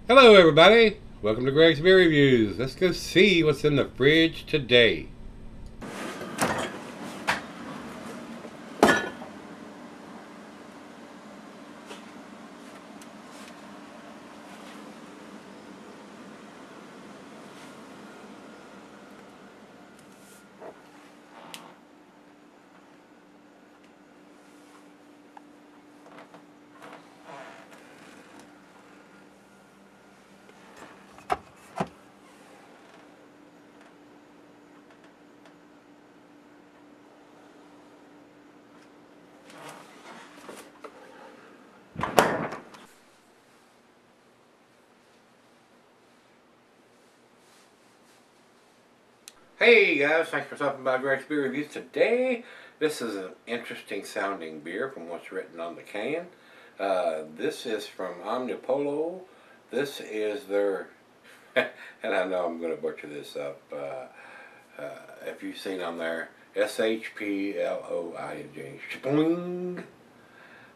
Hello everybody, welcome to Gregsbeerreviews. Let's go see what's in the fridge today. Hey guys, thanks for stopping by Gregsbeerreviews today. This is an interesting sounding beer from what's written on the can. This is from Omnipollo. This is their, and I know I'm going to butcher this up, if you've seen on there, Shploing, Shploing.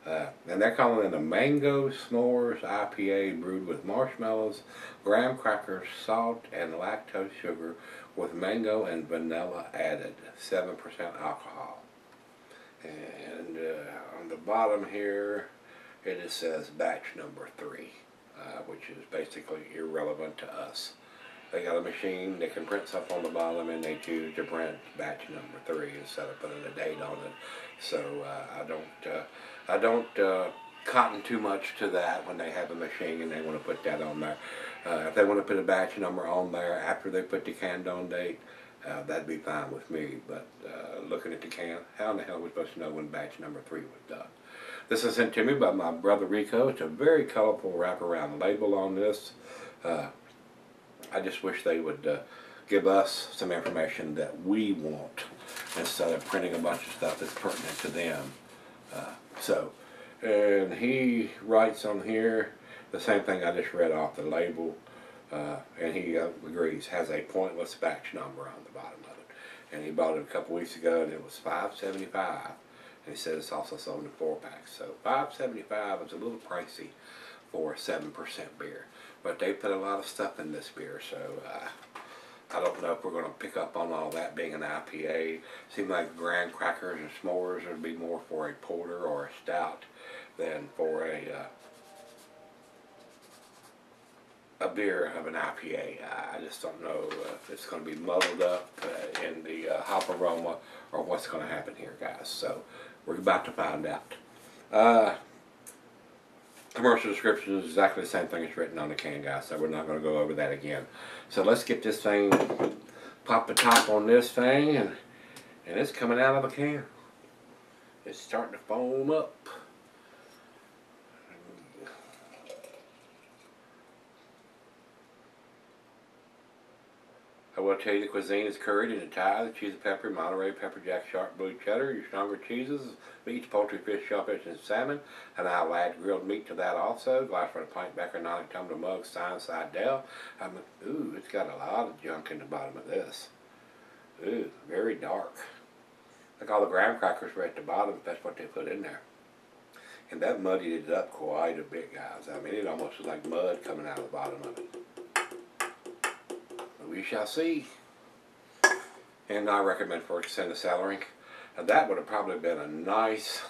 And they're calling it a Mango S'mores IPA brewed with marshmallows, graham crackers, salt, and lactose sugar with mango and vanilla added. 7% alcohol. And on the bottom here, it just says batch number 3, which is basically irrelevant to us. They got a machine that can print stuff on the bottom, and they choose to print batch number 3 instead of putting a date on it. So I don't cotton too much to that when they have a machine and they want to put that on there. If they want to put a batch number on there after they put the canned on date, that'd be fine with me. But looking at the can, how in the hell are we supposed to know when batch number 3 was done? This is sent to me by my brother Rico. It's a very colorful wraparound label on this. I just wish they would give us some information that we want instead of printing a bunch of stuff that's pertinent to them. And he writes on here the same thing I just read off the label, and he agrees, has a pointless batch number on the bottom of it. And he bought it a couple weeks ago, and it was $5.75. And he said it's also sold in 4-packs. So $5.75 is a little pricey for a 7% beer. But they put a lot of stuff in this beer, so I don't know if we're going to pick up on all that being an IPA. Seems like graham crackers and s'mores would be more for a porter or a stout than for a beer of an IPA. I just don't know if it's going to be muddled up in the hop aroma or what's going to happen here, guys. So we're about to find out. Commercial description is exactly the same thing as written on the can, guys, so we're not going to go over that again. So let's get this thing, pop the top on this thing, and it's coming out of a can. It's starting to foam up. I will tell you the cuisine is curried in Thai, the cheese of pepper, Monterey, pepper jack, sharp blue cheddar, your stronger cheeses, meats, poultry, fish, shellfish, and salmon. And I'll add grilled meat to that also. Glass for a pint, backer, nonic, tumbler, mug, stein, side, dell. Ooh, it's got a lot of junk in the bottom of this. Ooh, very dark. Like all the graham crackers were at the bottom, that's what they put in there. And that muddied it up quite a bit, guys. I mean, it almost was like mud coming out of the bottom of it. We shall see. And I recommend for it to send a celery. Now that would have probably been a nice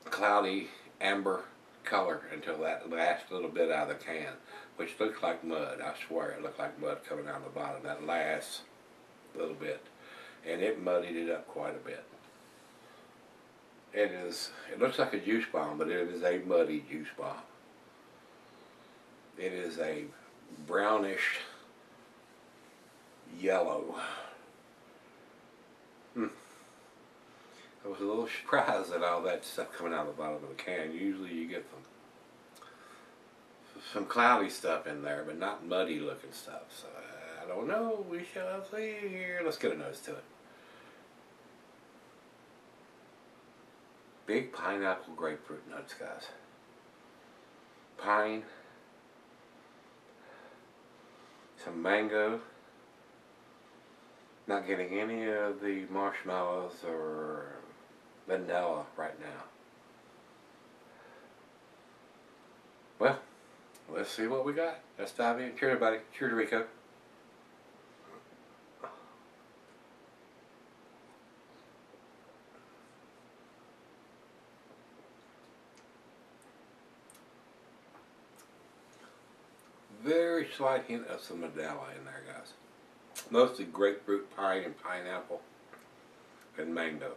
cloudy amber color until that last little bit out of the can, which looks like mud. I swear it looked like mud coming out of the bottom, that last little bit. And it muddied it up quite a bit. It looks like a juice bomb, but it is a muddy juice bomb. It is a brownish yellow. I was a little surprised at all that stuff coming out of the bottom of the can. Usually you get some cloudy stuff in there, but not muddy looking stuff. So I don't know. We shall see here. Let's get a nose to it. Big pineapple grapefruit nuts, guys. Pine. Some mango. Not getting any of the marshmallows or vanilla right now. Well, Let's see what we got. Let's dive in. Cheers, everybody. Cheers, Rico. Very slight hint of some vanilla in there, guys. Mostly grapefruit, pine, and pineapple, and mango.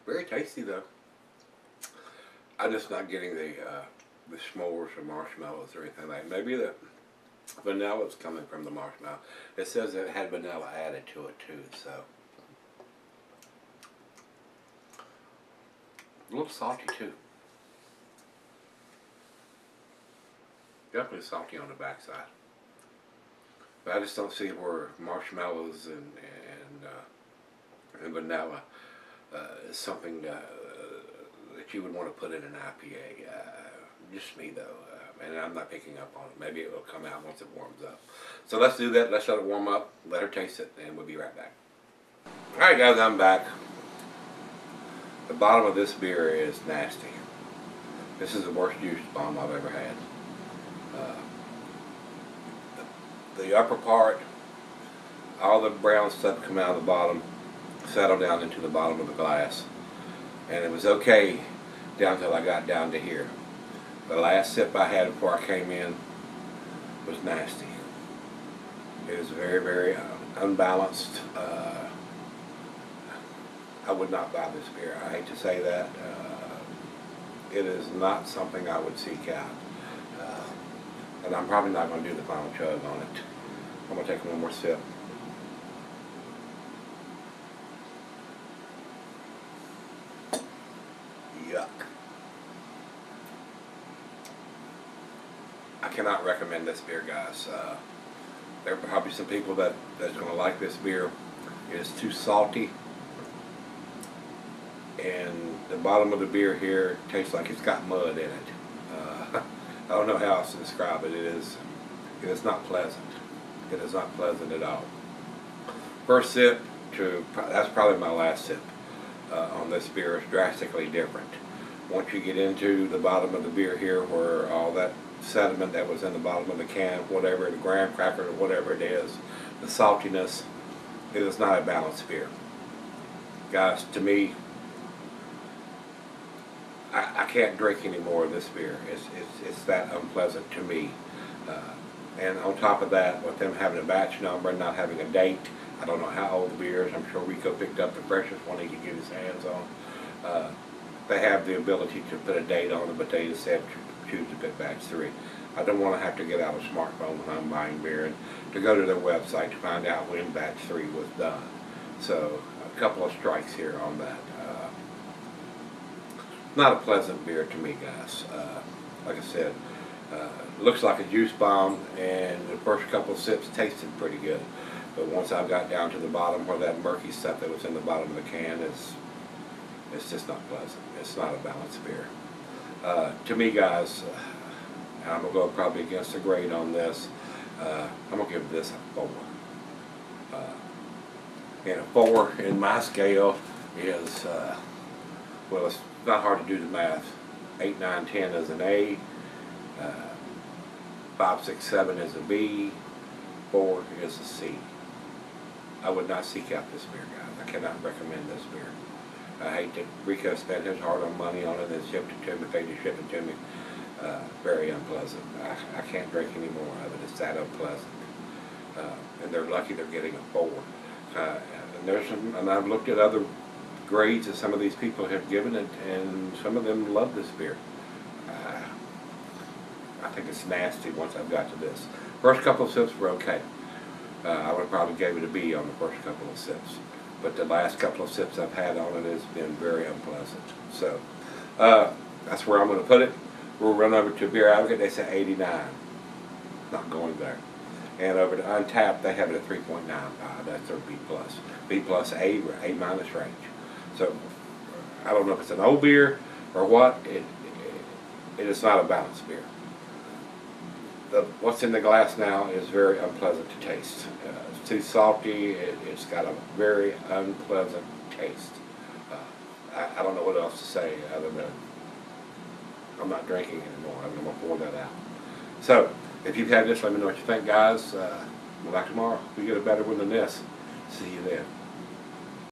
Very tasty though. I'm just not getting the s'mores or marshmallows or anything like that. Maybe the vanilla's coming from the marshmallow. It says it had vanilla added to it too, so. A little salty too. Definitely salty on the backside. But I just don't see where marshmallows and vanilla is something that you would want to put in an IPA. Just me though, and I'm not picking up on it. Maybe it will come out once it warms up. So let's do that. Let's let it warm up. Let her taste it, and we'll be right back. All right, guys, I'm back. The bottom of this beer is nasty. This is the worst juice bomb I've ever had. The upper part, all the brown stuff come out of the bottom, settle down into the bottom of the glass, and it was okay down till I got down to here. The last sip I had before I came in was nasty. It was very, very unbalanced. I would not buy this beer. I hate to say that. It is not something I would seek out. And I'm probably not going to do the final chug on it. I'm going to take one more sip. Yuck. I cannot recommend this beer, guys. There are probably some people that's going to like this beer. It is too salty. And the bottom of the beer here tastes like it's got mud in it. I don't know how else to describe it. It is not pleasant. It is not pleasant at all. First sip to, that's probably my last sip on this beer, is drastically different. Once you get into the bottom of the beer here, where all that sediment that was in the bottom of the can, whatever, the graham cracker or whatever it is, the saltiness, it is not a balanced beer. Guys, to me, I can't drink any more of this beer. It's that unpleasant to me. And on top of that, with them having a batch number and not having a date, I don't know how old the beer is. I'm sure Rico picked up the freshest one he could get his hands on. They have the ability to put a date on it, but they instead choose to put batch 3. I don't want to have to get out a smartphone when I'm buying beer and to go to their website to find out when batch 3 was done. So a couple of strikes here on that. Not a pleasant beer to me, guys. Like I said, looks like a juice bomb, and the first couple of sips tasted pretty good. But once I got down to the bottom where that murky stuff that was in the bottom of the can it's just not pleasant. It's not a balanced beer. To me, guys, I'm going to go probably against the grade on this. I'm going to give this a 4. And a 4 in my scale is, well, it's not hard to do the math. 8, 9, 10 is an A. 5, 6, 7 is a B. 4 is a C. I would not seek out this beer, guys. I cannot recommend this beer. I hate that Rico spent his hard-earned money on it and shipped it to me, paid to ship it to me. Very unpleasant. I can't drink any more of it. It's that unpleasant. And they're lucky they're getting a 4. And I've looked at other grades that some of these people have given it, and some of them love this beer. I think it's nasty once I've got to this. First couple of sips were okay. I would have probably gave it a B on the first couple of sips. But the last couple of sips I've had on it has been very unpleasant. So, that's where I'm going to put it. We'll run over to Beer Advocate. They say 89. Not going there. And over to Untapped, they have it at 3.95. That's their B+. B+, A, A- range. So, I don't know if it's an old beer or what. It is not a balanced beer. what's in the glass now is very unpleasant to taste. It's too salty. It's got a very unpleasant taste. I don't know what else to say other than I'm not drinking anymore. I'm going to pour that out. So, if you've had this, let me know what you think, guys. We'll be back tomorrow. We get a better one than this. See you then.